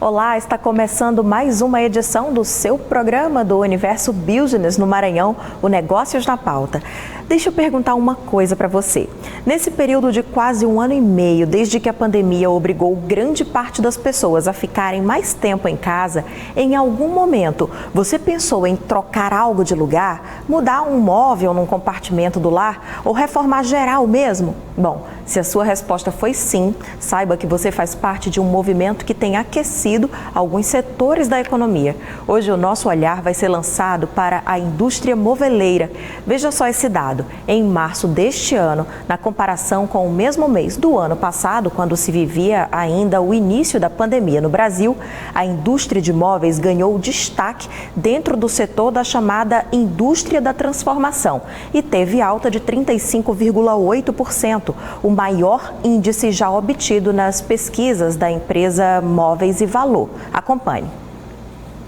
Olá, está começando mais uma edição do seu programa do Universo Business no Maranhão, o Negócios na Pauta. Deixa eu perguntar uma coisa para você. Nesse período de quase 1 ano e meio, desde que a pandemia obrigou grande parte das pessoas a ficarem mais tempo em casa, em algum momento você pensou em trocar algo de lugar, mudar um móvel num compartimento do lar ou reformar geral mesmo? Bom, se a sua resposta foi sim, saiba que você faz parte de um movimento que tem aquecido alguns setores da economia. Hoje o nosso olhar vai ser lançado para a indústria moveleira. Veja só esse dado. Em março deste ano, na comparação com o mesmo mês do ano passado, quando se vivia ainda o início da pandemia no Brasil, a indústria de móveis ganhou destaque dentro do setor da chamada indústria da transformação e teve alta de 35,8%, o maior índice já obtido nas pesquisas da empresa Móveis e Valor. Acompanhe.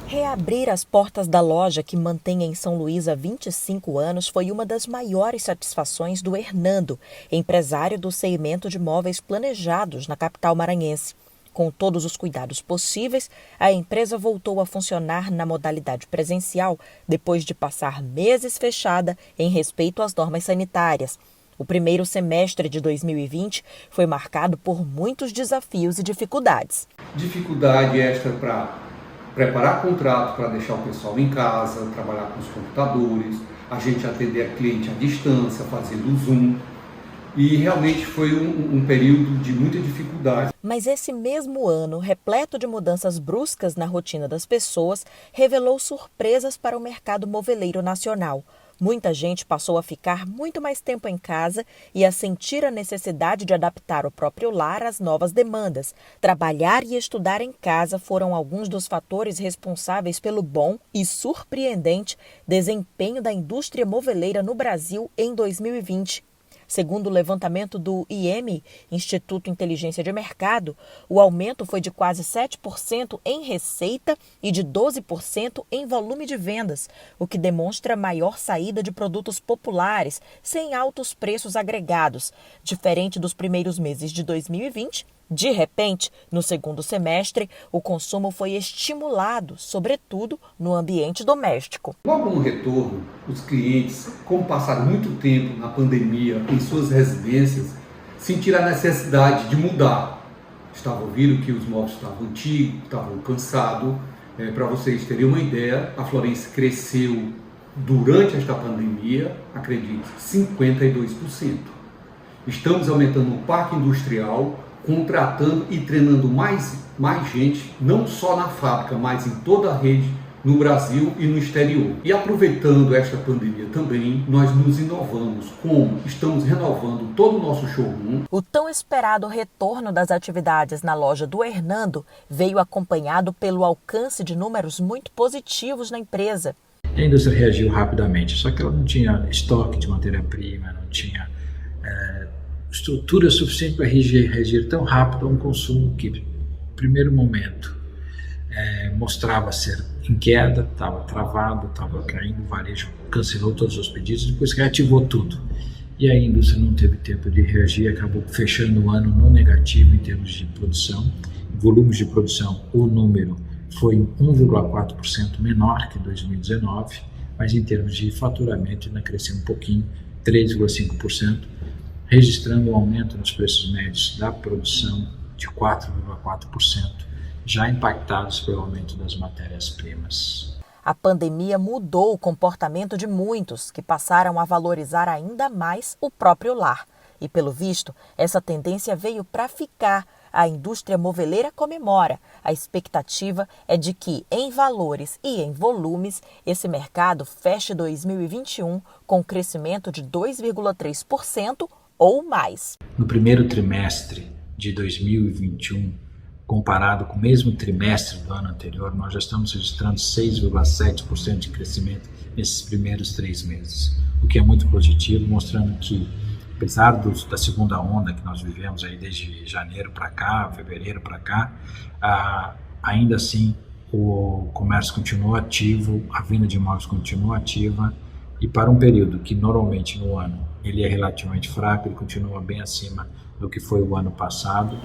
Reabrir as portas da loja que mantém em São Luís há 25 anos foi uma das maiores satisfações do Hernando, empresário do segmento de móveis planejados na capital maranhense. Com todos os cuidados possíveis, a empresa voltou a funcionar na modalidade presencial depois de passar meses fechada em respeito às normas sanitárias. O primeiro semestre de 2020 foi marcado por muitos desafios e dificuldades. Dificuldade extra para preparar contrato para deixar o pessoal em casa, trabalhar com os computadores, a gente atender a cliente à distância, fazendo o Zoom. E realmente foi um período de muita dificuldade. Mas esse mesmo ano, repleto de mudanças bruscas na rotina das pessoas, revelou surpresas para o mercado moveleiro nacional. Muita gente passou a ficar muito mais tempo em casa e a sentir a necessidade de adaptar o próprio lar às novas demandas. Trabalhar e estudar em casa foram alguns dos fatores responsáveis pelo bom e surpreendente desempenho da indústria moveleira no Brasil em 2020. Segundo o levantamento do IEM, Instituto Inteligência de Mercado, o aumento foi de quase 7% em receita e de 12% em volume de vendas, o que demonstra maior saída de produtos populares, sem altos preços agregados. Diferente dos primeiros meses de 2020, de repente, no segundo semestre, o consumo foi estimulado, sobretudo no ambiente doméstico. Logo no retorno, os clientes, como passaram muito tempo na pandemia em suas residências, sentiram a necessidade de mudar. Estavam vendo que os móveis estavam antigos, estavam cansados. Para vocês terem uma ideia, a Florence cresceu durante esta pandemia, acredite, 52%. Estamos aumentando o parque industrial, contratando e treinando mais gente, não só na fábrica, mas em toda a rede no Brasil e no exterior. E aproveitando esta pandemia também, nós nos inovamos, como estamos renovando todo o nosso showroom. O tão esperado retorno das atividades na loja do Hernando veio acompanhado pelo alcance de números muito positivos na empresa. A indústria reagiu rapidamente, só que ela não tinha estoque de matéria-prima, não tinha estrutura suficiente para reagir tão rápido a um consumo que, no primeiro momento, mostrava ser em queda, estava travado, estava caindo, o varejo cancelou todos os pedidos, depois reativou tudo. E aí a indústria não teve tempo de reagir, acabou fechando o ano no negativo em termos de produção. Em volumes de produção, o número foi 1,4% menor que 2019, mas em termos de faturamento ainda cresceu um pouquinho, 3,5%. registrando um aumento nos preços médios da produção de 4,4%, já impactados pelo aumento das matérias-primas. A pandemia mudou o comportamento de muitos, que passaram a valorizar ainda mais o próprio lar. E, pelo visto, essa tendência veio para ficar. A indústria moveleira comemora. A expectativa é de que, em valores e em volumes, esse mercado feche 2021 com crescimento de 2,3% ou mais. No primeiro trimestre de 2021, comparado com o mesmo trimestre do ano anterior, nós já estamos registrando 6,7% de crescimento nesses primeiros 3 meses, o que é muito positivo, mostrando que, apesar da segunda onda que nós vivemos aí desde janeiro para cá, fevereiro para cá, ainda assim o comércio continua ativo, a venda de imóveis continua ativa, e para um período que normalmente no ano ele é relativamente fraco, ele continua bem acima do que foi o ano passado.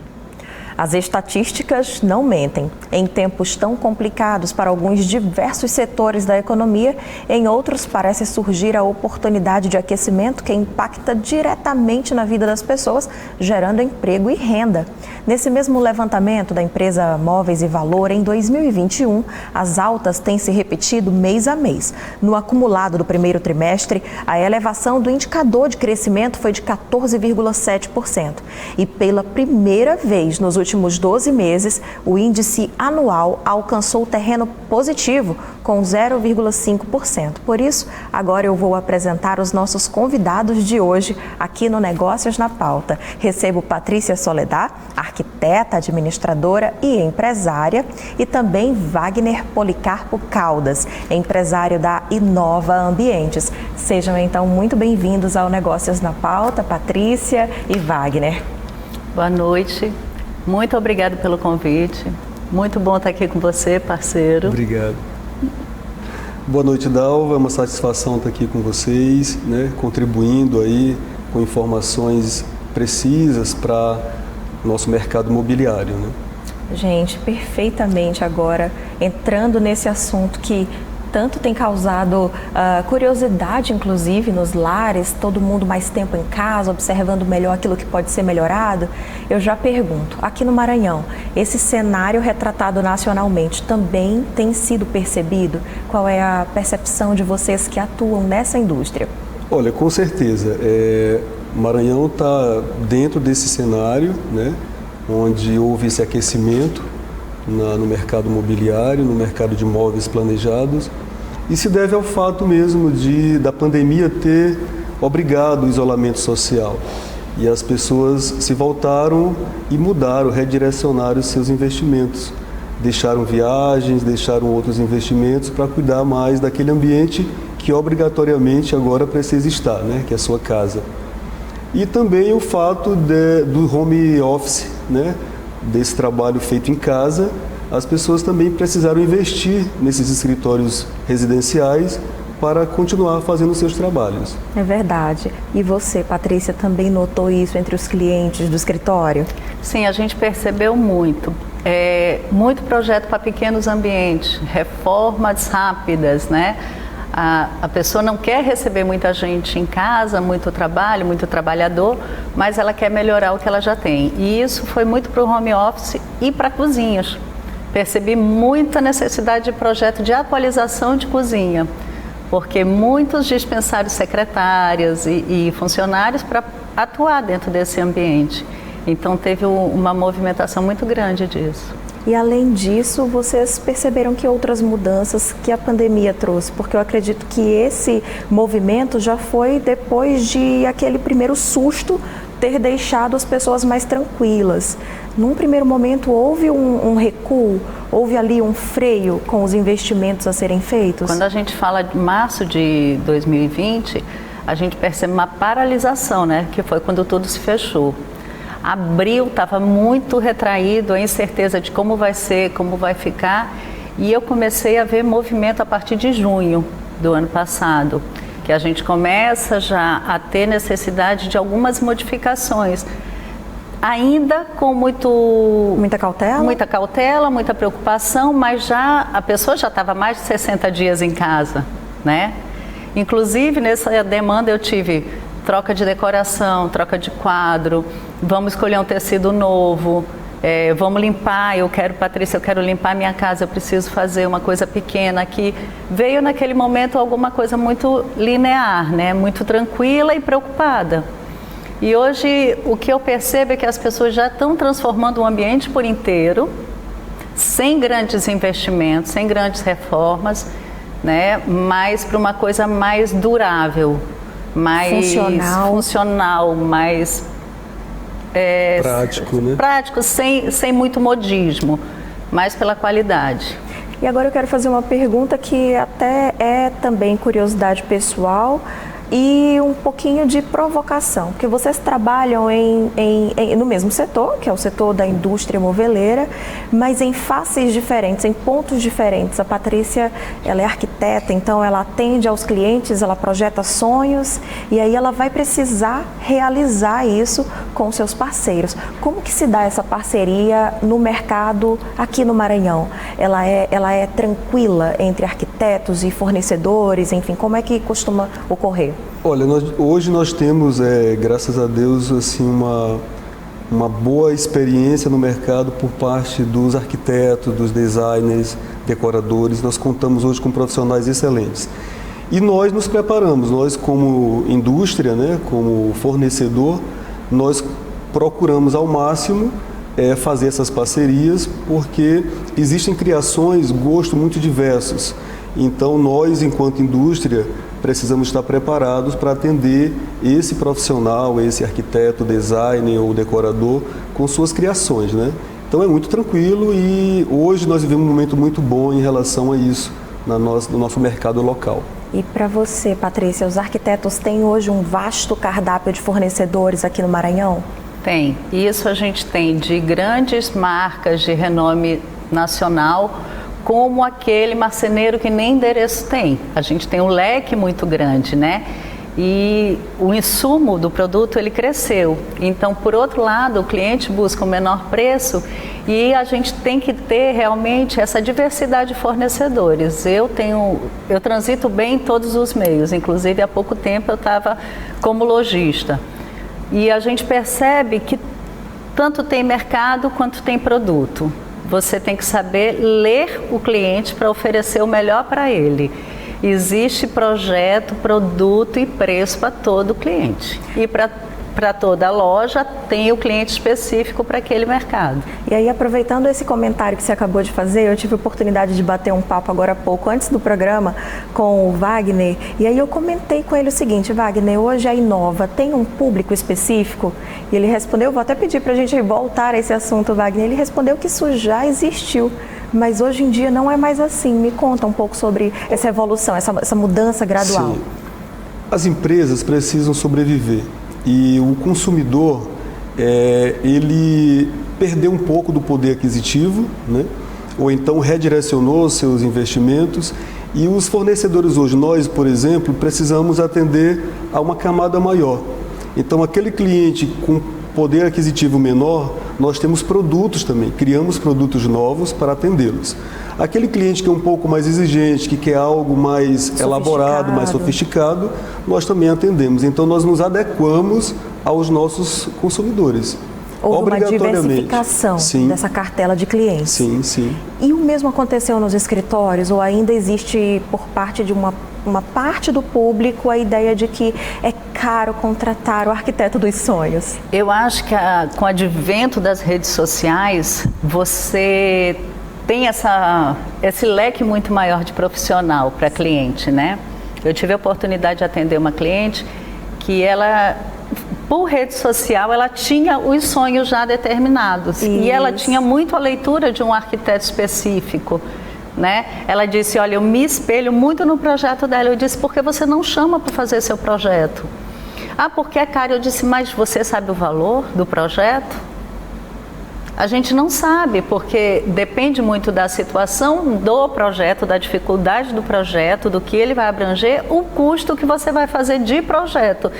As estatísticas não mentem. Em tempos tão complicados para alguns diversos setores da economia, em outros parece surgir a oportunidade de aquecimento que impacta diretamente na vida das pessoas, gerando emprego e renda. Nesse mesmo levantamento da empresa Móveis e Valor, em 2021, as altas têm se repetido mês a mês. No acumulado do primeiro trimestre, a elevação do indicador de crescimento foi de 14,7%. E pela primeira vez nos últimos 12 meses, o índice anual alcançou terreno positivo, com 0,5%. Por isso, agora eu vou apresentar os nossos convidados de hoje aqui no Negócios na Pauta. Recebo Patrícia Soledad, arquiteta, administradora e empresária, e também Wagner Policarpo Caldas, empresário da Inova Ambientes. Sejam então muito bem-vindos ao Negócios na Pauta, Patrícia e Wagner. Boa noite, muito obrigado pelo convite, muito bom estar aqui com você, parceiro. Obrigado. Boa noite, Dalva, é uma satisfação estar aqui com vocês, contribuindo aí com informações precisas para o nosso mercado imobiliário. Gente, perfeitamente agora, entrando nesse assunto que tanto tem causado curiosidade, inclusive, nos lares, todo mundo mais tempo em casa, observando melhor aquilo que pode ser melhorado. Eu já pergunto, aqui no Maranhão, esse cenário retratado nacionalmente também tem sido percebido? Qual é a percepção de vocês que atuam nessa indústria? Olha, com certeza, o Maranhão está dentro desse cenário, onde houve esse aquecimento no mercado imobiliário, no mercado de imóveis planejados, e se deve ao fato mesmo da pandemia ter obrigado o isolamento social. E as pessoas se voltaram e mudaram, redirecionaram os seus investimentos. Deixaram viagens, deixaram outros investimentos para cuidar mais daquele ambiente que obrigatoriamente agora precisa estar, que é a sua casa. E também o fato do home office, desse trabalho feito em casa, as pessoas também precisaram investir nesses escritórios residenciais para continuar fazendo seus trabalhos. É verdade. E você, Patrícia, também notou isso entre os clientes do escritório? Sim, a gente percebeu muito. Muito projeto para pequenos ambientes, reformas rápidas, A pessoa não quer receber muita gente em casa, muito trabalho, muito trabalhador, mas ela quer melhorar o que ela já tem. E isso foi muito para o home office e para cozinhas. Percebi muita necessidade de projeto de atualização de cozinha, porque muitos dispensaram secretárias e funcionários para atuar dentro desse ambiente. Então teve uma movimentação muito grande disso. E além disso, vocês perceberam que outras mudanças que a pandemia trouxe? Porque eu acredito que esse movimento já foi depois de aquele primeiro susto ter deixado as pessoas mais tranquilas. Num primeiro momento houve um recuo, houve ali um freio com os investimentos a serem feitos? Quando a gente fala de março de 2020, a gente percebe uma paralisação, que foi quando tudo se fechou. Abril estava muito retraído, a incerteza de como vai ser, como vai ficar, e eu comecei a ver movimento a partir de junho do ano passado, que a gente começa já a ter necessidade de algumas modificações, ainda com muita cautela, muita preocupação, mas a pessoa já estava mais de 60 dias em casa, Inclusive, nessa demanda eu tive troca de decoração, troca de quadro, vamos escolher um tecido novo, vamos limpar, Patrícia, eu quero limpar minha casa, eu preciso fazer uma coisa pequena aqui. Veio naquele momento alguma coisa muito linear, muito tranquila e preocupada. E hoje o que eu percebo é que as pessoas já estão transformando o ambiente por inteiro, sem grandes investimentos, sem grandes reformas, mas para uma coisa mais durável, mais funcional, mais prático, sem muito modismo, mas pela qualidade. E agora eu quero fazer uma pergunta que até é também curiosidade pessoal, e um pouquinho de provocação, porque vocês trabalham no mesmo setor, que é o setor da indústria moveleira, mas em faces diferentes, em pontos diferentes. A Patrícia, ela é arquiteta, então ela atende aos clientes, ela projeta sonhos e aí ela vai precisar realizar isso com seus parceiros. Como que se dá essa parceria no mercado aqui no Maranhão? Ela é tranquila entre arquitetos e fornecedores, enfim, como é que costuma ocorrer? Olha, hoje nós temos, graças a Deus, assim, uma boa experiência no mercado por parte dos arquitetos, dos designers, decoradores. Nós contamos hoje com profissionais excelentes. E nós nos preparamos, nós como indústria, né, como fornecedor, nós procuramos ao máximo fazer essas parcerias, porque existem criações, gostos muito diversos. Então nós, enquanto indústria, precisamos estar preparados para atender esse profissional, esse arquiteto, designer ou decorador com suas criações, né? Então é muito tranquilo e hoje nós vivemos um momento muito bom em relação a isso no nosso mercado local. E para você, Patrícia, os arquitetos têm hoje um vasto cardápio de fornecedores aqui no Maranhão? Tem. Isso a gente tem de grandes marcas de renome nacional, como aquele marceneiro que nem endereço tem. A gente tem um leque muito grande, né? E o insumo do produto, ele cresceu. Então, por outro lado, o cliente busca um menor preço e a gente tem que ter realmente essa diversidade de fornecedores. Eu transito bem em todos os meios, inclusive há pouco tempo eu estava como lojista. E a gente percebe que tanto tem mercado quanto tem produto. Você tem que saber ler o cliente para oferecer o melhor para ele. Existe projeto, produto e preço para todo cliente. E para toda loja tem o cliente específico para aquele mercado. E aí, aproveitando esse comentário que você acabou de fazer, eu tive a oportunidade de bater um papo agora há pouco, antes do programa, com o Wagner, e aí eu comentei com ele o seguinte: Wagner, hoje a Inova tem um público específico? E ele respondeu, vou até pedir para a gente voltar a esse assunto, Wagner, ele respondeu que isso já existiu, mas hoje em dia não é mais assim. Me conta um pouco sobre essa evolução, essa mudança gradual. Sim. As empresas precisam sobreviver. E o consumidor, ele perdeu um pouco do poder aquisitivo, né? Ou então redirecionou seus investimentos. E os fornecedores hoje, nós, por exemplo, precisamos atender a uma camada maior. Então, aquele cliente com poder aquisitivo menor, nós temos produtos também, criamos produtos novos para atendê-los. Aquele cliente que é um pouco mais exigente, que quer algo mais elaborado, mais sofisticado, nós também atendemos. Então, nós nos adequamos aos nossos consumidores. Houve uma diversificação dessa cartela de clientes. Sim, sim. E o mesmo aconteceu nos escritórios? Ou ainda existe, por parte de uma parte do público, a ideia de que é caro contratar o arquiteto dos sonhos? Eu acho que com o advento das redes sociais, você tem esse leque muito maior de profissional para cliente, né? Eu tive a oportunidade de atender uma cliente que ela, por rede social, ela tinha os sonhos já determinados. Isso. E ela tinha muito a leitura de um arquiteto específico, né? Ela disse, olha, eu me espelho muito no projeto dela. Eu disse, por que você não chama para fazer seu projeto? Ah, porque é caro. Eu disse, mas você sabe o valor do projeto? A gente não sabe, porque depende muito da situação do projeto, da dificuldade do projeto, do que ele vai abranger, o custo que você vai fazer de projeto.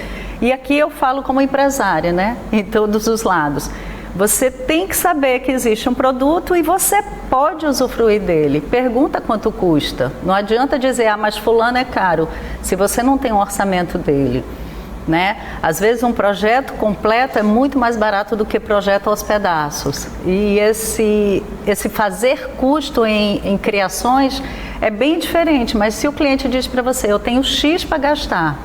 E aqui eu falo como empresária, né? Em todos os lados. Você tem que saber que existe um produto e você pode usufruir dele. Pergunta quanto custa. Não adianta dizer, ah, mas fulano é caro, se você não tem um orçamento dele, né? Às vezes um projeto completo é muito mais barato do que projeto aos pedaços. E esse fazer custo em criações é bem diferente. Mas se o cliente diz para você, eu tenho X para gastar,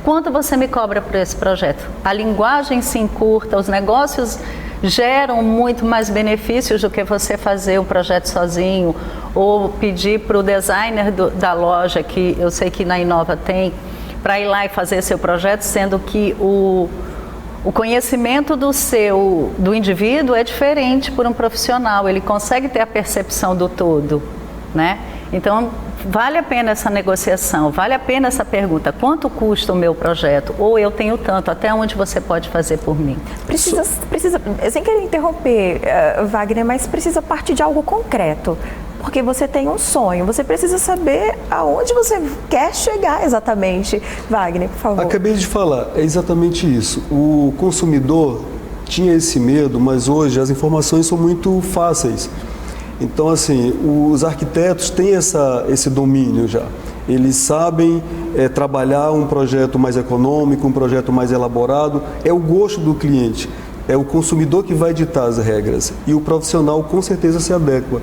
quanto você me cobra por esse projeto? A linguagem se encurta, os negócios geram muito mais benefícios do que você fazer um projeto sozinho ou pedir para o designer da loja, que eu sei que na Inova tem, para ir lá e fazer seu projeto, sendo que o conhecimento do indivíduo é diferente por um profissional, ele consegue ter a percepção do todo, né? Então, vale a pena essa negociação, vale a pena essa pergunta, quanto custa o meu projeto? Ou eu tenho tanto, até onde você pode fazer por mim? Precisa sem querer interromper, Wagner, mas precisa partir de algo concreto. Porque você tem um sonho, você precisa saber aonde você quer chegar exatamente. Wagner, por favor. Acabei de falar, é exatamente isso. O consumidor tinha esse medo, mas hoje as informações são muito fáceis. Então, assim, os arquitetos têm esse domínio já. Eles sabem trabalhar um projeto mais econômico, um projeto mais elaborado. É o gosto do cliente, é o consumidor que vai ditar as regras. E o profissional, com certeza, se adequa.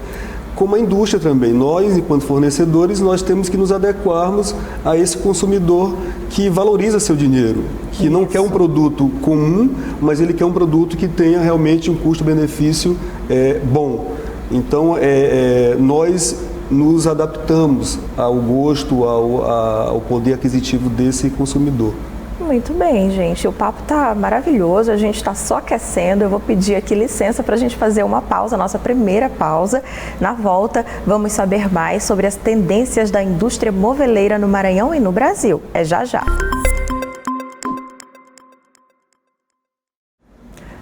Como a indústria também, nós, enquanto fornecedores, nós temos que nos adequarmos a esse consumidor que valoriza seu dinheiro, que não quer um produto comum, mas ele quer um produto que tenha realmente um custo-benefício bom. Então, nós nos adaptamos ao gosto, ao poder aquisitivo desse consumidor. Muito bem, gente. O papo tá maravilhoso, a gente está só aquecendo. Eu vou pedir aqui licença para a gente fazer uma pausa, nossa primeira pausa. Na volta, vamos saber mais sobre as tendências da indústria moveleira no Maranhão e no Brasil. É já já.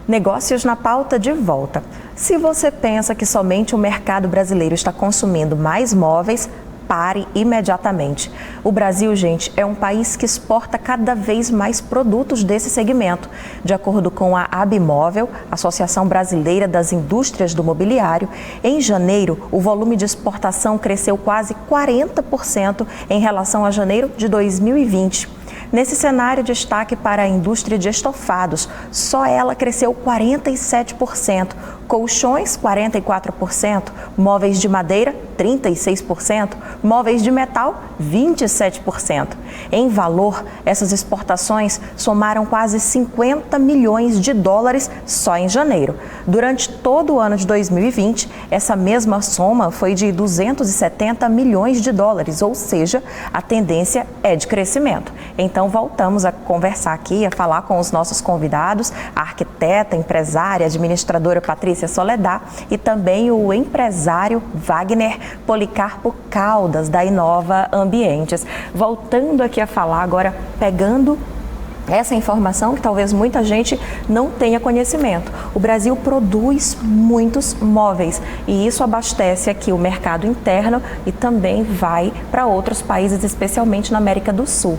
Negócios na pauta de volta. Se você pensa que somente o mercado brasileiro está consumindo mais móveis, pare imediatamente. O Brasil, gente, é um país que exporta cada vez mais produtos desse segmento. De acordo com a Abimóvel, Associação Brasileira das Indústrias do Mobiliário, em janeiro, o volume de exportação cresceu quase 40% em relação a janeiro de 2020. Nesse cenário, destaque para a indústria de estofados. Só ela cresceu 47%, colchões 44%, móveis de madeira 36%, móveis de metal 27%. Em valor, essas exportações somaram quase 50 milhões de dólares só em janeiro. Durante todo o ano de 2020, essa mesma soma foi de 270 milhões de dólares, ou seja, a tendência é de crescimento. Então, voltamos a conversar aqui, a falar com os nossos convidados, a arquiteta, empresária, administradora Patrícia Soledad e também o empresário Wagner Policarpo Caldas, da Inova Ambientes. Voltando aqui a falar agora, pegando essa informação que talvez muita gente não tenha conhecimento. O Brasil produz muitos móveis e isso abastece aqui o mercado interno e também vai para outros países, especialmente na América do Sul.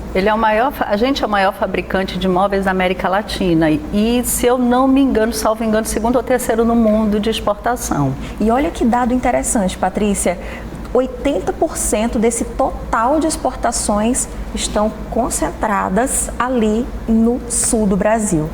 A gente é o maior fabricante de móveis da América Latina e, se eu não me engano, salvo engano, segundo ou terceiro no mundo de exportação. E olha que dado interessante, Patrícia. 80% desse total de exportações estão concentradas ali no sul do Brasil.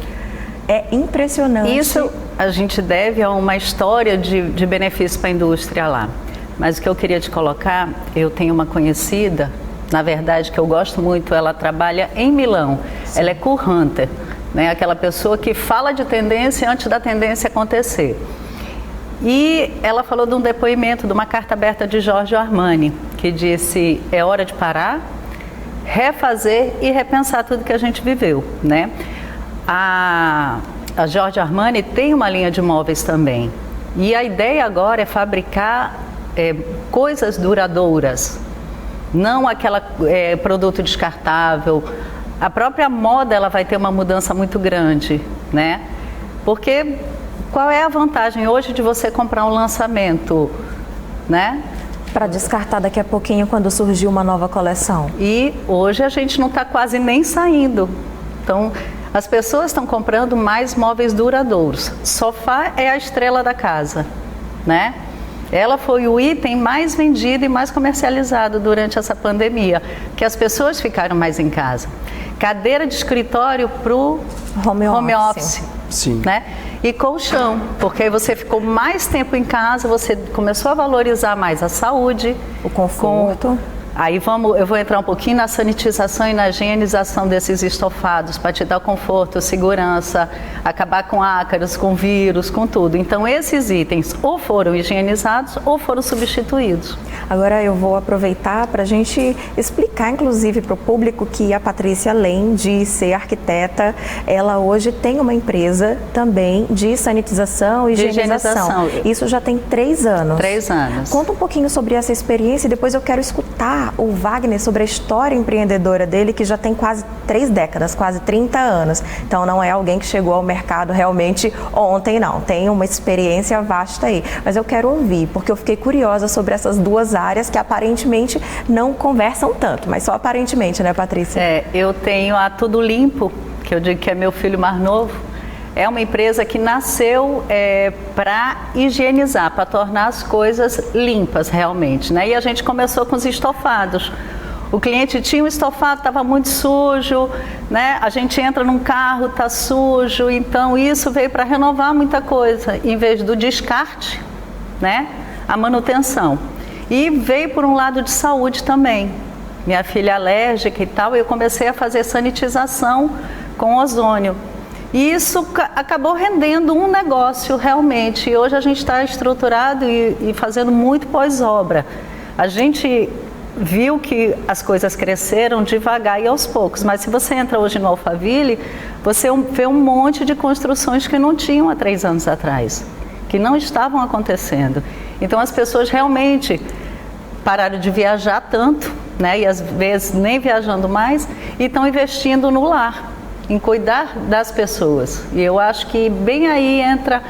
É impressionante. Isso a gente deve a uma história de benefício para a indústria lá. Mas o que eu queria te colocar, eu tenho uma conhecida, na verdade, que eu gosto muito, ela trabalha em Milão. Sim. Ela é co-hunter, né? Aquela pessoa que fala de tendência antes da tendência acontecer. E ela falou de um depoimento, de uma carta aberta de Giorgio Armani, que disse: é hora de parar, refazer e repensar tudo que a gente viveu, né? A Giorgio Armani tem uma linha de móveis também. E a ideia agora é fabricar coisas duradouras, não aquela produto descartável. A própria moda ela vai ter uma mudança muito grande, né? Porque qual é a vantagem hoje de você comprar um lançamento, né? Para descartar daqui a pouquinho quando surgir uma nova coleção. E hoje a gente não está quase nem saindo. Então, as pessoas estão comprando mais móveis duradouros. Sofá é a estrela da casa, né? Ela foi o item mais vendido e mais comercializado durante essa pandemia, que as pessoas ficaram mais em casa. Cadeira de escritório para o home office. Sim. Né? E colchão, porque aí você ficou mais tempo em casa, você começou a valorizar mais a saúde, o conforto. Aí eu vou entrar um pouquinho na sanitização e na higienização desses estofados, para te dar conforto, segurança, acabar com ácaros, com vírus, com tudo. Então esses itens ou foram higienizados ou foram substituídos. Agora eu vou aproveitar para a gente explicar, inclusive, para o público que a Patrícia, além de ser arquiteta, ela hoje tem uma empresa também de sanitização e higienização. Isso já tem 3 anos. 3 anos. Conta um pouquinho sobre essa experiência e depois eu quero escutar o Wagner sobre a história empreendedora dele, que já tem quase 3 décadas, quase 30 anos. Então não é alguém que chegou ao mercado realmente ontem, não. Tem uma experiência vasta aí. Mas eu quero ouvir, porque eu fiquei curiosa sobre essas 2 áreas que aparentemente não conversam tanto, mas só aparentemente, né, Patrícia? Eu tenho a Tudo Limpo, que eu digo que é meu filho mais novo. É uma empresa que nasceu para higienizar, para tornar as coisas limpas realmente, né? E a gente começou com os estofados. O cliente tinha um estofado, estava muito sujo, né? A gente entra num carro, está sujo, então isso veio para renovar muita coisa, em vez do descarte, né? A manutenção. E veio por um lado de saúde também. Minha filha é alérgica e tal, eu comecei a fazer sanitização com ozônio. E isso acabou rendendo um negócio realmente. E hoje a gente está estruturado e fazendo muito pós-obra. A gente viu que as coisas cresceram devagar e aos poucos. Mas se você entra hoje no Alphaville, você vê um monte de construções que não tinham há 3 anos atrás, que não estavam acontecendo. Então as pessoas realmente pararam de viajar tanto, né? E às vezes nem viajando mais, e estão investindo no lar, em cuidar das pessoas. E eu acho que bem aí entra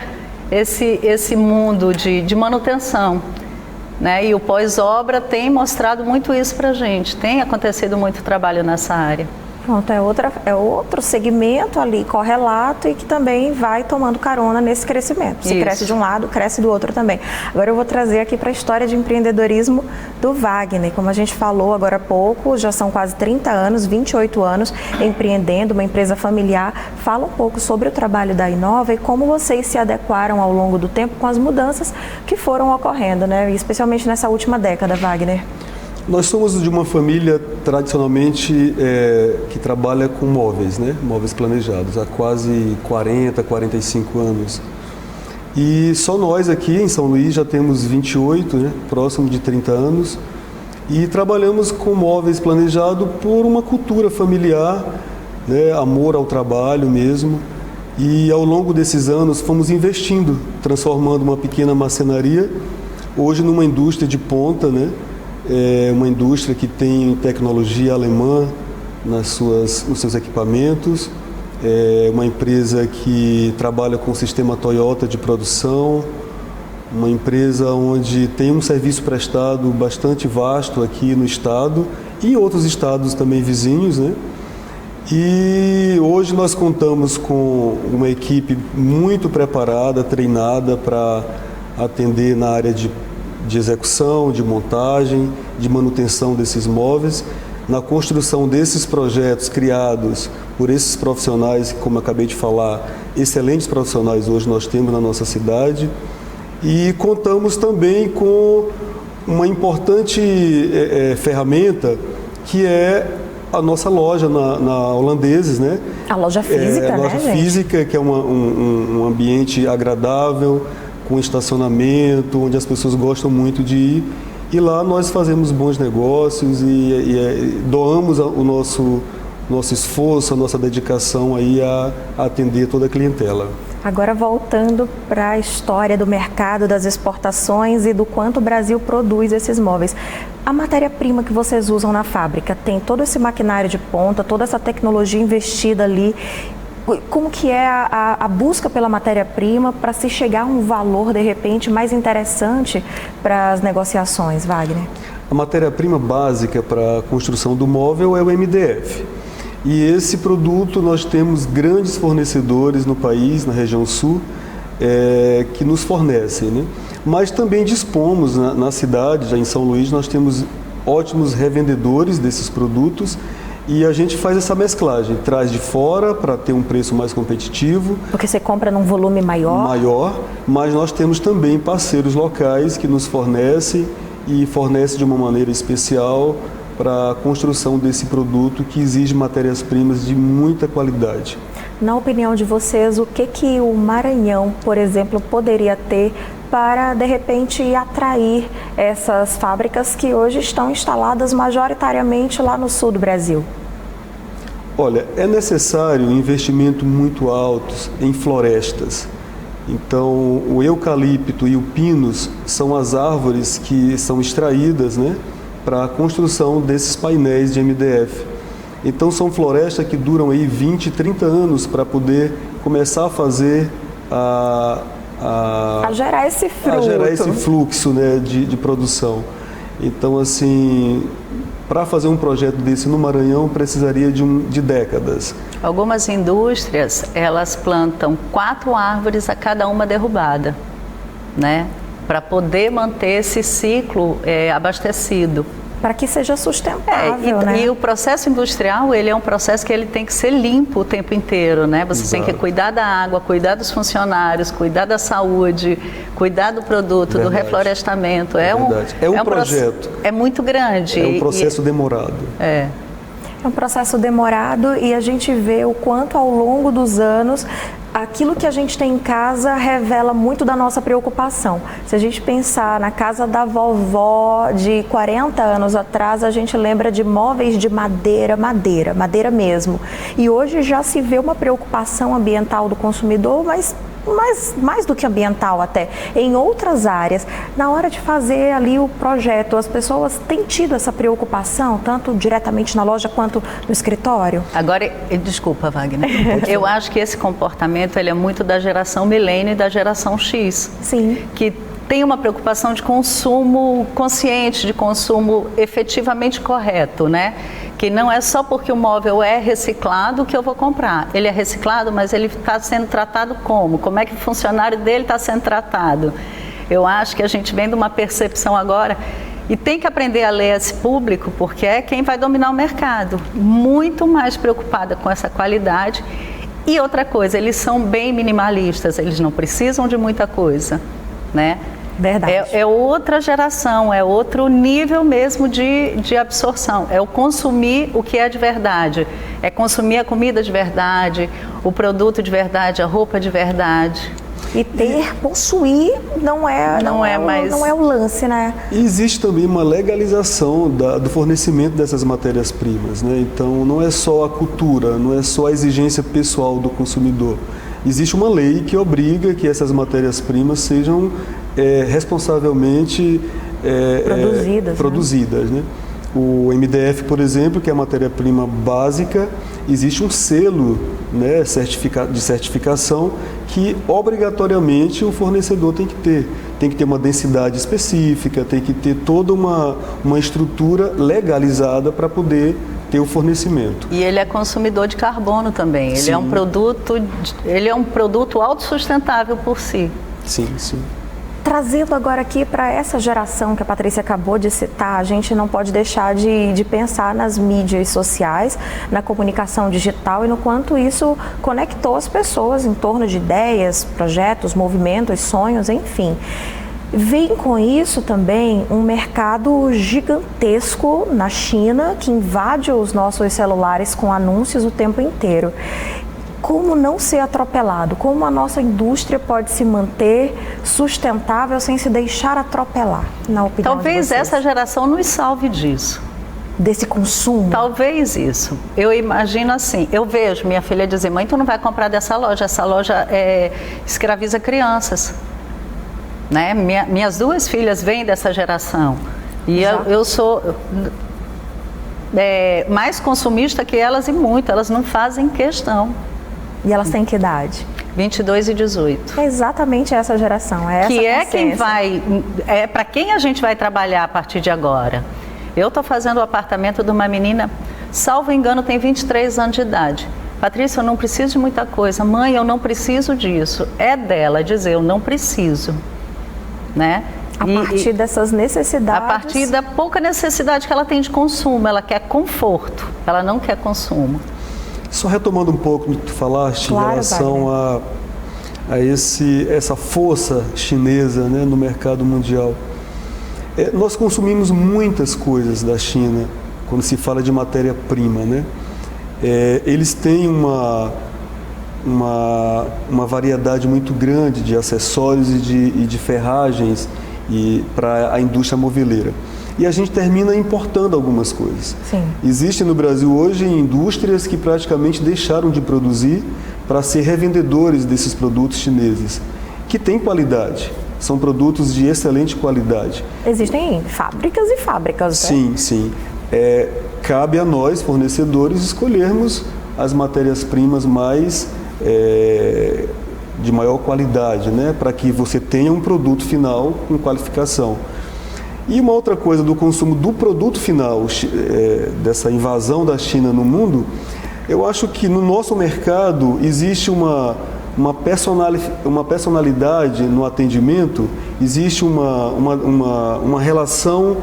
esse mundo de manutenção, né? E o pós-obra tem mostrado muito isso para a gente. Tem acontecido muito trabalho nessa área. Pronto, é outro segmento ali correlato e que também vai tomando carona nesse crescimento. Se cresce de um lado, cresce do outro também. Agora eu vou trazer aqui para a história de empreendedorismo do Wagner. Como a gente falou agora há pouco, já são quase 30 anos, 28 anos empreendendo, uma empresa familiar. Fala um pouco sobre o trabalho da Inova e como vocês se adequaram ao longo do tempo com as mudanças que foram ocorrendo, né? Especialmente nessa última década, Wagner. Nós somos de uma família tradicionalmente que trabalha com móveis, né? Móveis planejados, há quase 40, 45 anos. E só nós aqui em São Luís já temos 28, né? Próximo de 30 anos. E trabalhamos com móveis planejados por uma cultura familiar, né? Amor ao trabalho mesmo. E ao longo desses anos fomos investindo, transformando uma pequena marcenaria, hoje numa indústria de ponta, né? É uma indústria que tem tecnologia alemã nos seus equipamentos, é uma empresa que trabalha com o sistema Toyota de produção, uma empresa onde tem um serviço prestado bastante vasto aqui no estado e em outros estados também vizinhos, né? E hoje nós contamos com uma equipe muito preparada, treinada para atender na área de execução, de montagem, de manutenção desses móveis, na construção desses projetos criados por esses profissionais, como eu acabei de falar, excelentes profissionais hoje nós temos na nossa cidade. E contamos também com uma importante ferramenta, que é a nossa loja na Holandeses, né? A loja física, a loja física, que é um ambiente agradável, com estacionamento, onde as pessoas gostam muito de ir. E lá nós fazemos bons negócios e doamos o nosso esforço, a nossa dedicação aí a atender toda a clientela. Agora voltando para a história do mercado, das exportações e do quanto o Brasil produz esses móveis. A matéria-prima que vocês usam na fábrica tem todo esse maquinário de ponta, toda essa tecnologia investida ali. Como que é a busca pela matéria-prima para se chegar a um valor, de repente, mais interessante para as negociações, Wagner? A matéria-prima básica para a construção do móvel é o MDF. E esse produto nós temos grandes fornecedores no país, na região sul, que nos fornecem, né? Mas também dispomos na cidade, já em São Luís, nós temos ótimos revendedores desses produtos. E a gente faz essa mesclagem, traz de fora para ter um preço mais competitivo. Porque você compra num volume maior? Maior, mas nós temos também parceiros locais que nos fornecem e fornece de uma maneira especial para a construção desse produto que exige matérias-primas de muita qualidade. Na opinião de vocês, o que o Maranhão, por exemplo, poderia ter para, de repente, atrair essas fábricas que hoje estão instaladas majoritariamente lá no sul do Brasil? Olha, é necessário um investimento muito alto em florestas. Então, o eucalipto e o pinus são as árvores que são extraídas, né, para a construção desses painéis de MDF. Então, são florestas que duram aí 20, 30 anos para poder começar a fazer a gerar esse fruto. A gerar esse fluxo, né, de produção. Então, assim, para fazer um projeto desse no Maranhão, precisaria de décadas. Algumas indústrias, elas plantam 4 árvores a cada uma derrubada, né? Para poder manter esse ciclo abastecido. Para que seja sustentável, né? E o processo industrial, ele é um processo que ele tem que ser limpo o tempo inteiro, né? Você Exato. Tem que cuidar da água, cuidar dos funcionários, cuidar da saúde, cuidar do produto, Verdade. Do reflorestamento. É um projeto. É muito grande. É um processo demorado. É um processo demorado e a gente vê o quanto ao longo dos anos aquilo que a gente tem em casa revela muito da nossa preocupação. Se a gente pensar na casa da vovó de 40 anos atrás, a gente lembra de móveis de madeira mesmo. E hoje já se vê uma preocupação ambiental do consumidor, mas mais do que ambiental até, em outras áreas. Na hora de fazer ali o projeto, as pessoas têm tido essa preocupação, tanto diretamente na loja quanto no escritório? Agora, desculpa, Wagner, eu acho que esse comportamento ele é muito da geração milênio e da geração X. Sim. Que tem uma preocupação de consumo consciente, de consumo efetivamente correto, né? Que não é só porque o móvel é reciclado que eu vou comprar. Ele é reciclado, mas ele está sendo tratado como? Como é que o funcionário dele está sendo tratado? Eu acho que a gente vem de uma percepção agora e tem que aprender a ler esse público, porque é quem vai dominar o mercado. Muito mais preocupada com essa qualidade. E outra coisa, eles são bem minimalistas, eles não precisam de muita coisa, né? Verdade. É outra geração, é outro nível mesmo de absorção. É o consumir o que é de verdade. É consumir a comida de verdade, o produto de verdade, a roupa de verdade. E possuir não é o lance, né? E existe também uma legalização do fornecimento dessas matérias-primas, né? Então não é só a cultura, não é só a exigência pessoal do consumidor. Existe uma lei que obriga que essas matérias-primas sejam responsavelmente produzidas, né? O MDF, por exemplo, que é a matéria-prima básica, existe um selo, né, de certificação que obrigatoriamente o fornecedor tem que ter. Tem que ter uma densidade específica, tem que ter toda uma estrutura legalizada para poder ter o fornecimento. E ele é consumidor de carbono também. Sim. Ele é um produto autossustentável por si. Sim, sim. Trazendo agora aqui para essa geração que a Patrícia acabou de citar, a gente não pode deixar de pensar nas mídias sociais, na comunicação digital e no quanto isso conectou as pessoas em torno de ideias, projetos, movimentos, sonhos, enfim. Vem com isso também um mercado gigantesco na China que invade os nossos celulares com anúncios o tempo inteiro. Como não ser atropelado? Como a nossa indústria pode se manter sustentável sem se deixar atropelar, na opinião de vocês? Talvez essa geração nos salve disso. Desse consumo? Talvez isso. Eu imagino assim, eu vejo minha filha dizer, mãe, tu não vai comprar dessa loja, essa loja escraviza crianças. Né? Minhas 2 filhas vêm dessa geração. E eu sou mais consumista que elas e muito, elas não fazem questão. E elas têm que idade? 22 e 18. É exatamente essa geração, é essa que é consciência. quem vai, para quem a gente vai trabalhar a partir de agora. Eu estou fazendo o apartamento de uma menina, salvo engano, tem 23 anos de idade. Patrícia, eu não preciso de muita coisa. Mãe, eu não preciso disso. É dela dizer, eu não preciso. Né? A partir dessas necessidades. A partir da pouca necessidade que ela tem de consumo, ela quer conforto, ela não quer consumo. Só retomando um pouco do que tu falaste, claro, em relação a essa força chinesa, né, no mercado mundial. Nós consumimos muitas coisas da China quando se fala de matéria-prima, né? Eles têm uma variedade muito grande de acessórios e de ferragens para a indústria moveleira. E a gente termina importando algumas coisas. Sim. Existem no Brasil hoje indústrias que praticamente deixaram de produzir para ser revendedores desses produtos chineses, que têm qualidade, são produtos de excelente qualidade. Existem fábricas e fábricas, né? Sim, sim. Cabe a nós, fornecedores, escolhermos as matérias-primas de maior qualidade, né, para que você tenha um produto final com qualificação. E uma outra coisa do consumo do produto final, dessa invasão da China no mundo, eu acho que no nosso mercado existe uma personalidade no atendimento, existe uma relação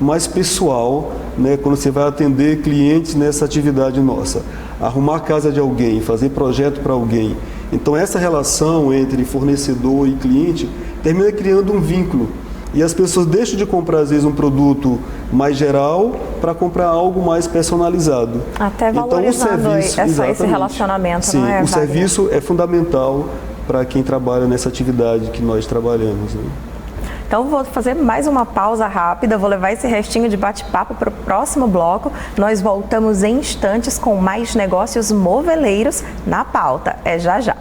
mais pessoal, né, quando você vai atender clientes nessa atividade nossa. Arrumar a casa de alguém, fazer projeto para alguém. Então essa relação entre fornecedor e cliente termina criando um vínculo. E as pessoas deixam de comprar, às vezes, um produto mais geral para comprar algo mais personalizado. Até valorizando então, o serviço, esse relacionamento, sim, não é, o serviço é fundamental para quem trabalha nessa atividade que nós trabalhamos, né? Então, vou fazer mais uma pausa rápida, vou levar esse restinho de bate-papo para o próximo bloco. Nós voltamos em instantes com mais negócios moveleiros na pauta. É já já.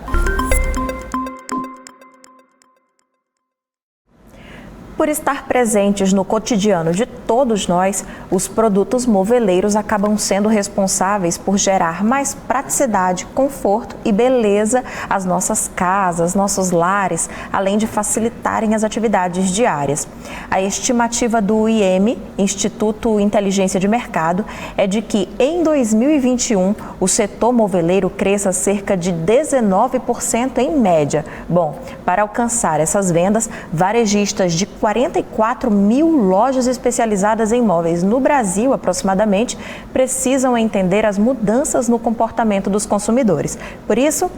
Por estar presentes no cotidiano de todos nós, os produtos moveleiros acabam sendo responsáveis por gerar mais praticidade, conforto e beleza às nossas casas, nossos lares, além de facilitarem as atividades diárias. A estimativa do IEM, Instituto Inteligência de Mercado, é de que em 2021 o setor moveleiro cresça cerca de 19% em média. Bom, para alcançar essas vendas, varejistas de 44 mil lojas especializadas em móveis no Brasil, aproximadamente, precisam entender as mudanças no comportamento dos consumidores. Por isso,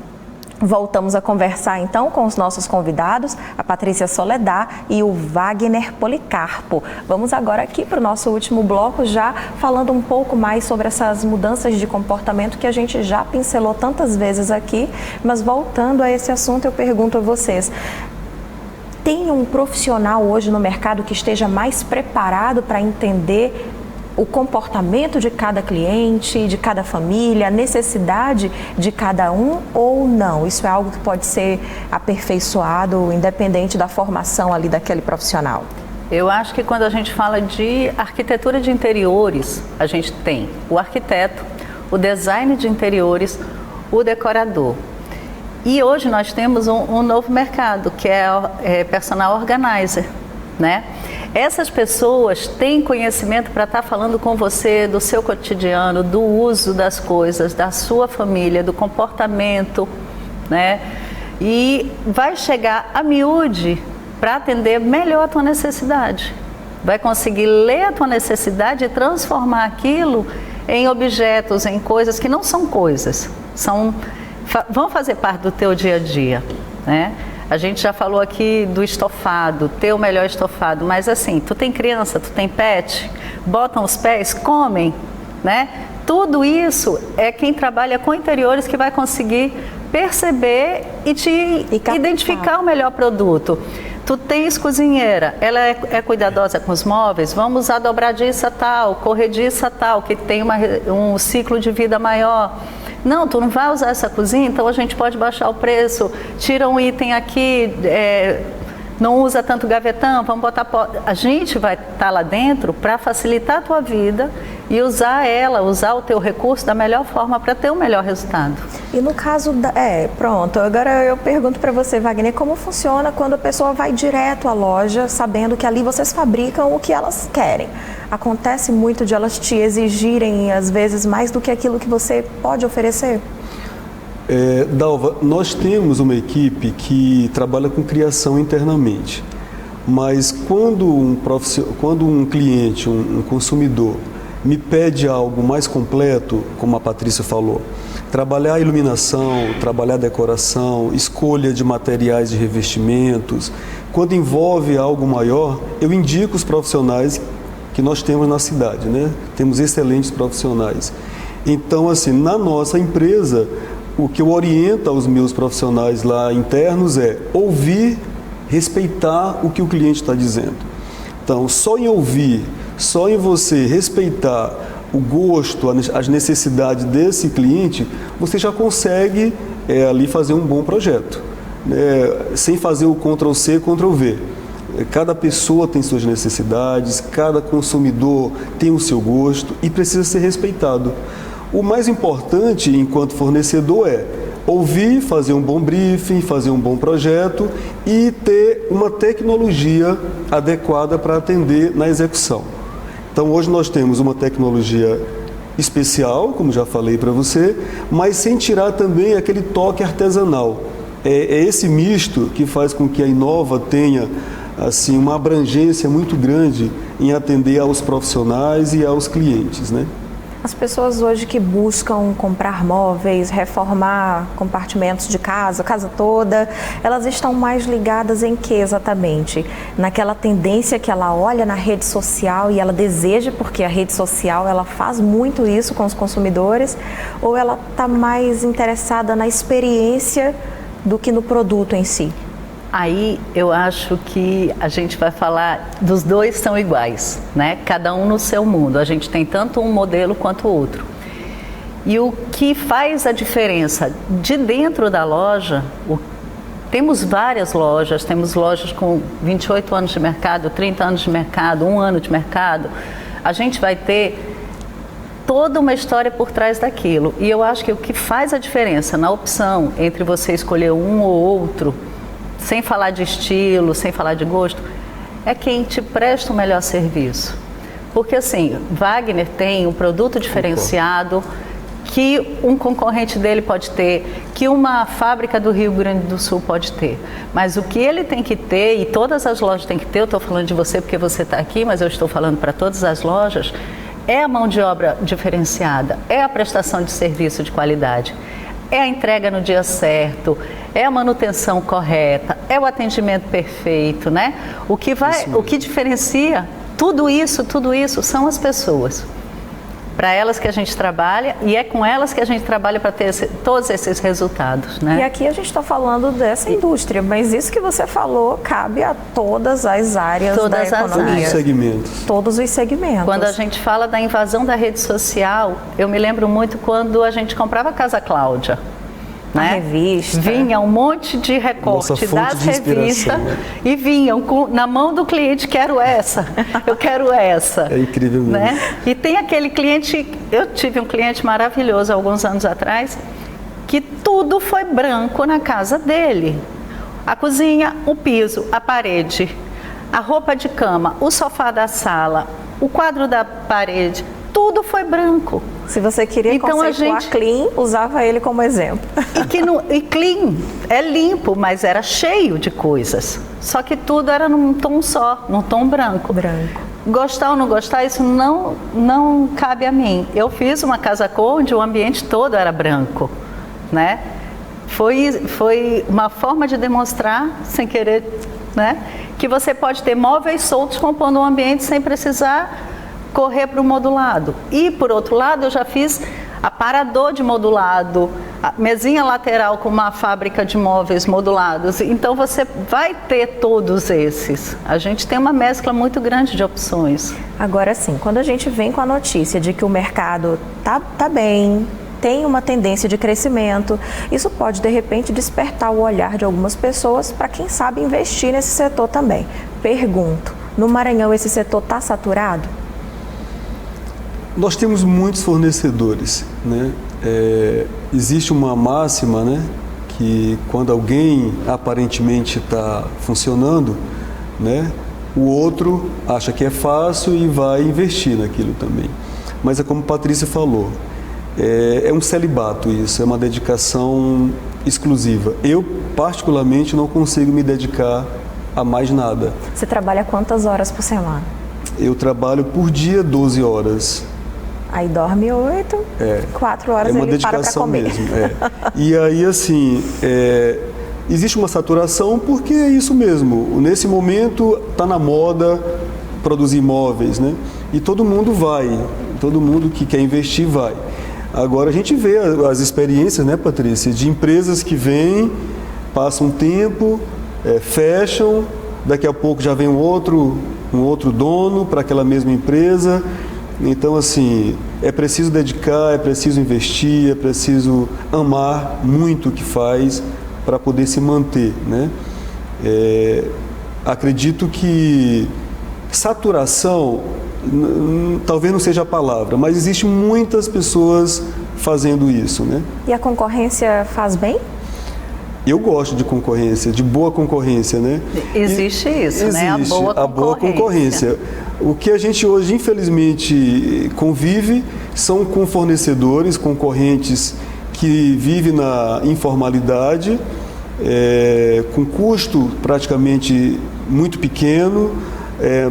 voltamos a conversar então com os nossos convidados, a Patrícia Soledad e o Wagner Policarpo. Vamos agora aqui para o nosso último bloco, já falando um pouco mais sobre essas mudanças de comportamento que a gente já pincelou tantas vezes aqui, mas voltando a esse assunto, eu pergunto a vocês: tem um profissional hoje no mercado que esteja mais preparado para entender o comportamento de cada cliente, de cada família, a necessidade de cada um, ou não? Isso é algo que pode ser aperfeiçoado, independente da formação ali daquele profissional? Eu acho que quando a gente fala de arquitetura de interiores, a gente tem o arquiteto, o design de interiores, o decorador. E hoje nós temos um novo mercado, que é personal organizer, né? Essas pessoas têm conhecimento para estar falando com você do seu cotidiano, do uso das coisas, da sua família, do comportamento, né? E vai chegar a miúde para atender melhor a tua necessidade. Vai conseguir ler a tua necessidade e transformar aquilo em objetos, em coisas que não são coisas, vão fazer parte do teu dia a dia, né? A gente já falou aqui do estofado, ter o melhor estofado, mas assim, tu tem criança, tu tem pet, botam os pés, comem, né? Tudo isso é quem trabalha com interiores que vai conseguir perceber e te identificar o melhor produto. Tu tens cozinheira, ela é cuidadosa com os móveis, vamos usar dobradiça tal, corrediça tal, que tem um ciclo de vida maior. Não, tu não vai usar essa cozinha, então a gente pode baixar o preço, tira um item aqui, não usa tanto gavetão, vamos botar... A gente vai estar lá dentro para facilitar a tua vida e usar o teu recurso da melhor forma para ter o melhor resultado. E no caso pronto, agora eu pergunto para você, Wagner, como funciona quando a pessoa vai direto à loja, sabendo que ali vocês fabricam o que elas querem? Acontece muito de elas te exigirem, às vezes, mais do que aquilo que você pode oferecer? Dalva, nós temos uma equipe que trabalha com criação internamente, mas quando um cliente, um consumidor, me pede algo mais completo, como a Patrícia falou, Trabalhar a iluminação, trabalhar a decoração, escolha de materiais de revestimentos. Quando envolve algo maior, eu indico os profissionais que nós temos na cidade, né? Temos excelentes profissionais. Então, assim, na nossa empresa, o que eu oriento aos meus profissionais lá internos é ouvir, respeitar o que o cliente está dizendo. Então, só em ouvir, só em você respeitar o gosto, as necessidades desse cliente, você já consegue ali fazer um bom projeto, sem fazer o Ctrl+C, Ctrl+V. Cada pessoa tem suas necessidades, cada consumidor tem o seu gosto e precisa ser respeitado. O mais importante, enquanto fornecedor, é ouvir, fazer um bom briefing, fazer um bom projeto e ter uma tecnologia adequada para atender na execução. Então, hoje nós temos uma tecnologia especial, como já falei para você, mas sem tirar também aquele toque artesanal. É esse misto que faz com que a Inova tenha assim, uma abrangência muito grande em atender aos profissionais e aos clientes, né? As pessoas hoje que buscam comprar móveis, reformar compartimentos de casa, casa toda, elas estão mais ligadas em que exatamente? Naquela tendência que ela olha na rede social e ela deseja, porque a rede social ela faz muito isso com os consumidores, ou ela está mais interessada na experiência do que no produto em si? Aí eu acho que a gente vai falar dos dois são iguais, né? Cada um no seu mundo. A gente tem tanto um modelo quanto o outro. E o que faz a diferença de dentro da loja, temos várias lojas, temos lojas com 28 anos de mercado, 30 anos de mercado, 1 ano de mercado. A gente vai ter toda uma história por trás daquilo. E eu acho que o que faz a diferença na opção entre você escolher um ou outro, sem falar de estilo, sem falar de gosto, é quem te presta o melhor serviço. Porque assim, Wagner tem um produto diferenciado que um concorrente dele pode ter, que uma fábrica do Rio Grande do Sul pode ter. Mas o que ele tem que ter, e todas as lojas têm que ter, eu estou falando de você porque você está aqui, mas eu estou falando para todas as lojas, é a mão de obra diferenciada, é a prestação de serviço de qualidade. É a entrega no dia certo, é a manutenção correta, é o atendimento perfeito, né? O que diferencia tudo isso são as pessoas. Para elas que a gente trabalha e é com elas que a gente trabalha para ter todos esses resultados, né? E aqui a gente está falando dessa indústria, mas isso que você falou cabe a todas as áreas da economia. Todos os segmentos. Todos os segmentos. Quando a gente fala da invasão da rede social, eu me lembro muito quando a gente comprava a Casa Cláudia. A revista. Vinha um monte de recorte das revistas e vinham na mão do cliente, quero essa, eu quero essa. É incrível mesmo. Né? E tem aquele cliente, eu tive um cliente maravilhoso alguns anos atrás, que tudo foi branco na casa dele. A cozinha, o piso, a parede, a roupa de cama, o sofá da sala, o quadro da parede, tudo foi branco. Se você queria então conceituar clean, usava ele como exemplo. E clean é limpo, mas era cheio de coisas. Só que tudo era num tom só, num tom branco. Gostar ou não gostar, isso não cabe a mim. Eu fiz uma casa onde o ambiente todo era branco, né? Foi uma forma de demonstrar, sem querer, né? Que você pode ter móveis soltos compondo um ambiente sem precisar correr para o modulado. E, por outro lado, eu já fiz aparador de modulado, a mesinha lateral com uma fábrica de móveis modulados. Então, você vai ter todos esses. A gente tem uma mescla muito grande de opções. Agora sim, quando a gente vem com a notícia de que o mercado tá bem, tem uma tendência de crescimento, isso pode, de repente, despertar o olhar de algumas pessoas para quem sabe investir nesse setor também. Pergunto, no Maranhão esse setor está saturado? Nós temos muitos fornecedores, né? Existe uma máxima, né? Que quando alguém aparentemente está funcionando, né? O outro acha que é fácil e vai investir naquilo também. Mas é como a Patrícia falou, é um celibato isso, é uma dedicação exclusiva. Eu, particularmente, não consigo me dedicar a mais nada. Você trabalha quantas horas por semana? Eu trabalho por dia 12 horas. Aí dorme 8, 4 horas ele para para comer. Mesmo, E aí, assim, existe uma saturação porque é isso mesmo. Nesse momento está na moda produzir imóveis, né? E todo mundo que quer investir vai. Agora a gente vê as experiências, né, Patrícia, de empresas que vêm, passam um tempo, fecham, daqui a pouco já vem um outro dono para aquela mesma empresa. Então, assim, é preciso dedicar, é preciso investir, é preciso amar muito o que faz para poder se manter, né? Acredito que saturação talvez não seja a palavra, mas existe muitas pessoas fazendo isso, né? E a concorrência faz bem? Eu gosto de concorrência, de boa concorrência, né? Existe isso, né? A boa concorrência. O que a gente hoje, infelizmente, convive são com fornecedores, concorrentes que vivem na informalidade, com custo praticamente muito pequeno,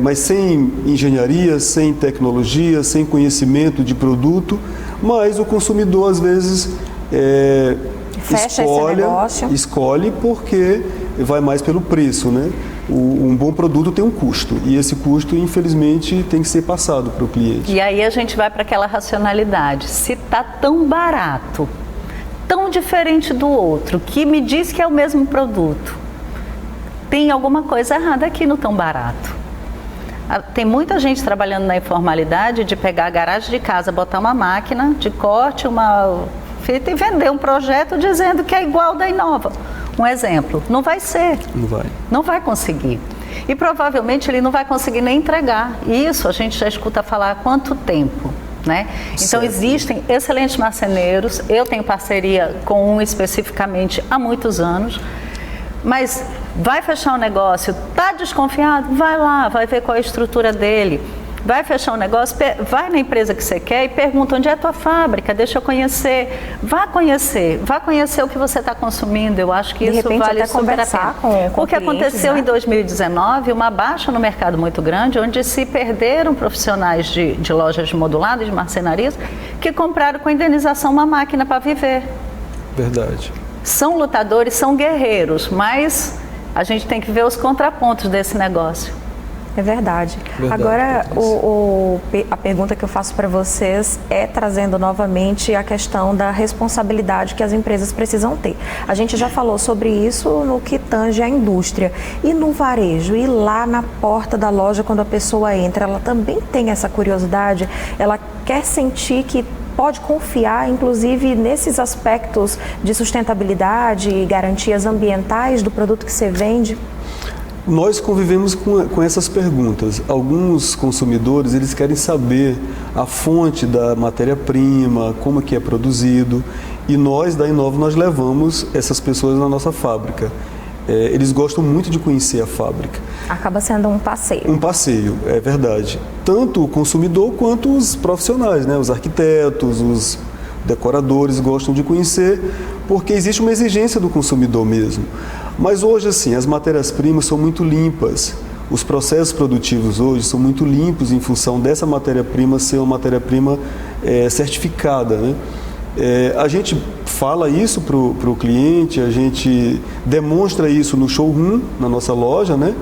mas sem engenharia, sem tecnologia, sem conhecimento de produto, mas o consumidor às vezes escolhe porque vai mais pelo preço, né? Um bom produto tem um custo e esse custo, infelizmente, tem que ser passado para o cliente. E aí a gente vai para aquela racionalidade. Se está tão barato, tão diferente do outro, que me diz que é o mesmo produto, tem alguma coisa errada aqui no tão barato. Tem muita gente trabalhando na informalidade de pegar a garagem de casa, botar uma máquina de corte, uma fita e vender um projeto dizendo que é igual da Inova. Um exemplo, não vai ser. Não vai conseguir. E provavelmente ele não vai conseguir nem entregar. Isso a gente já escuta falar há quanto tempo, né? Então existem excelentes marceneiros, eu tenho parceria com um especificamente há muitos anos, mas vai fechar um negócio, está desconfiado? Vai lá, vai ver qual é a estrutura dele. Vai fechar um negócio, vai na empresa que você quer e pergunta onde é a tua fábrica, deixa eu conhecer. Vá conhecer o que você está consumindo. Eu acho que isso vale super a pena. O que aconteceu em 2019, uma baixa no mercado muito grande, onde se perderam profissionais de lojas moduladas, de marcenarias, que compraram com indenização uma máquina para viver. Verdade. São lutadores, são guerreiros, mas a gente tem que ver os contrapontos desse negócio. É verdade. Agora, a pergunta que eu faço para vocês é trazendo novamente a questão da responsabilidade que as empresas precisam ter. A gente já falou sobre isso no que tange a indústria. E no varejo, e lá na porta da loja, quando a pessoa entra, ela também tem essa curiosidade, ela quer sentir que pode confiar, inclusive, nesses aspectos de sustentabilidade e garantias ambientais do produto que você vende? Nós convivemos com essas perguntas. Alguns consumidores, eles querem saber a fonte da matéria-prima, como que é produzido, e nós da Inova, nós levamos essas pessoas na nossa fábrica. Eles gostam muito de conhecer a fábrica. Acaba sendo um passeio. Um passeio, é verdade. Tanto o consumidor quanto os profissionais, né? Os arquitetos, os decoradores gostam de conhecer, porque existe uma exigência do consumidor mesmo. Mas hoje, assim, as matérias-primas são muito limpas. Os processos produtivos hoje são muito limpos em função dessa matéria-prima ser uma matéria-prima certificada, né? A gente fala isso para o cliente, a gente demonstra isso no showroom, na nossa loja, né?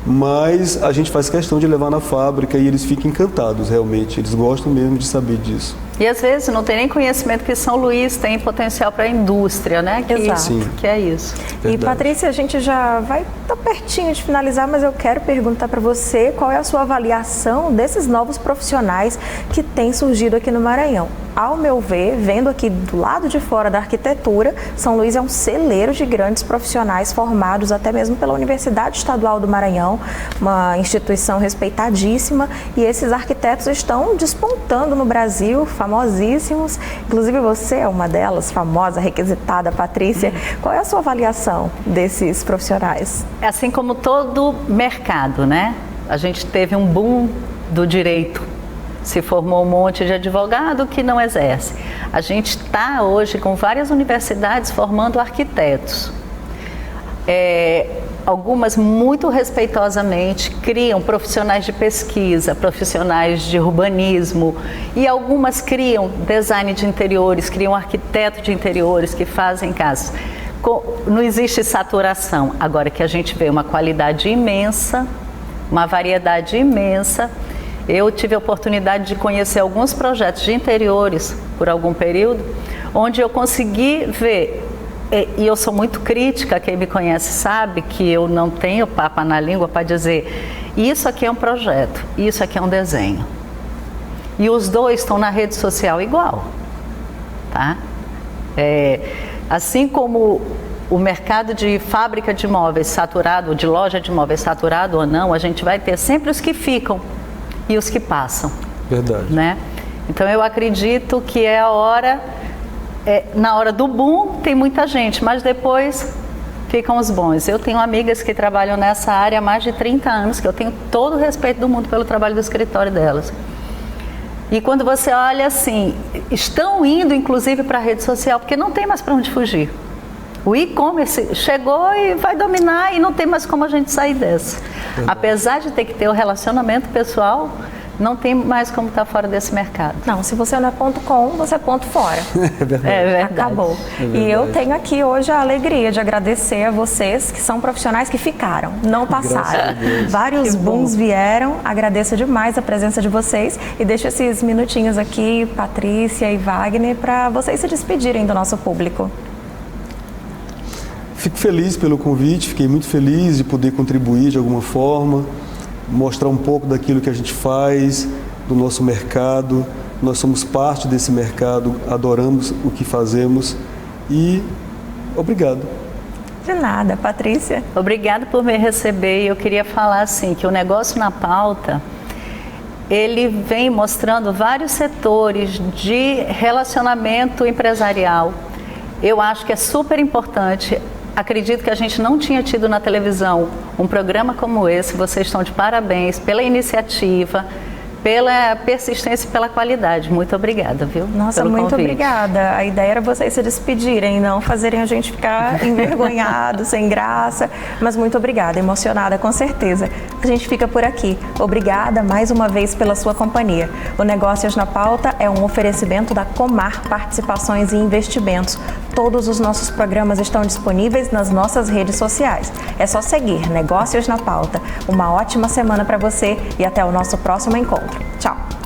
Mas a gente faz questão de levar na fábrica e eles ficam encantados, realmente. Eles gostam mesmo de saber disso. E às vezes não tem nem conhecimento que São Luís tem potencial para a indústria, né? Exato. Que é isso. Verdade. E Patrícia, a gente já vai estar pertinho de finalizar, mas eu quero perguntar para você qual é a sua avaliação desses novos profissionais que têm surgido aqui no Maranhão. Ao meu ver, vendo aqui do lado de fora da arquitetura, São Luís é um celeiro de grandes profissionais formados até mesmo pela Universidade Estadual do Maranhão, uma instituição respeitadíssima, e esses arquitetos estão despontando no Brasil, famosíssimos. Inclusive você é uma delas, famosa, requisitada, Patrícia. Qual é a sua avaliação desses profissionais? Assim como todo mercado, né? A gente teve um boom do direito. Se formou um monte de advogado que não exerce. A gente está hoje com várias universidades formando arquitetos. algumas muito respeitosamente criam profissionais de pesquisa, profissionais de urbanismo, e algumas criam design de interiores, criam arquiteto de interiores que fazem casas. Não existe saturação, agora que a gente vê uma qualidade imensa, uma variedade imensa. Eu tive a oportunidade de conhecer alguns projetos de interiores por algum período, onde eu consegui ver, e eu sou muito crítica, quem me conhece sabe que eu não tenho papa na língua para dizer isso aqui é um projeto, isso aqui é um desenho. E os dois estão na rede social igual, tá? Assim como o mercado de fábrica de imóveis saturado, de loja de imóveis saturado ou não, a gente vai ter sempre os que ficam e os que passam. Verdade. Né? Então eu acredito que é a hora, na hora do boom tem muita gente, mas depois ficam os bons. Eu tenho amigas que trabalham nessa área há mais de 30 anos, que eu tenho todo o respeito do mundo pelo trabalho do escritório delas. E quando você olha assim, estão indo inclusive para a rede social, porque não tem mais para onde fugir. O e-commerce chegou e vai dominar e não tem mais como a gente sair dessa. Apesar de ter que ter o relacionamento pessoal, não tem mais como estar fora desse mercado. Não, se você não é ponto .com, você é ponto fora. É verdade. É verdade. Acabou. E eu tenho aqui hoje a alegria de agradecer a vocês, que são profissionais que ficaram, não passaram. Vários booms vieram, agradeço demais a presença de vocês e deixo esses minutinhos aqui, Patrícia e Wagner, para vocês se despedirem do nosso público. Fico feliz pelo convite, fiquei muito feliz de poder contribuir de alguma forma, mostrar um pouco daquilo que a gente faz, do nosso mercado. Nós somos parte desse mercado, adoramos o que fazemos e obrigado. De nada, Patrícia. Obrigada por me receber. Eu queria falar assim, que o Negócio na Pauta, ele vem mostrando vários setores de relacionamento empresarial. Eu acho que é super importante. Acredito que a gente não tinha tido na televisão um programa como esse. Vocês estão de parabéns pela iniciativa, pela persistência e pela qualidade. Muito obrigada, viu? Nossa, pelo muito convite. obrigada. A ideia era vocês se despedirem, não fazerem a gente ficar envergonhado, sem graça. Mas muito obrigada, emocionada com certeza. A gente fica por aqui. Obrigada mais uma vez pela sua companhia. O Negócios na Pauta é um oferecimento da Comar Participações e Investimentos. Todos os nossos programas estão disponíveis nas nossas redes sociais. É só seguir Negócios na Pauta. Uma ótima semana para você e até o nosso próximo encontro. Tchau!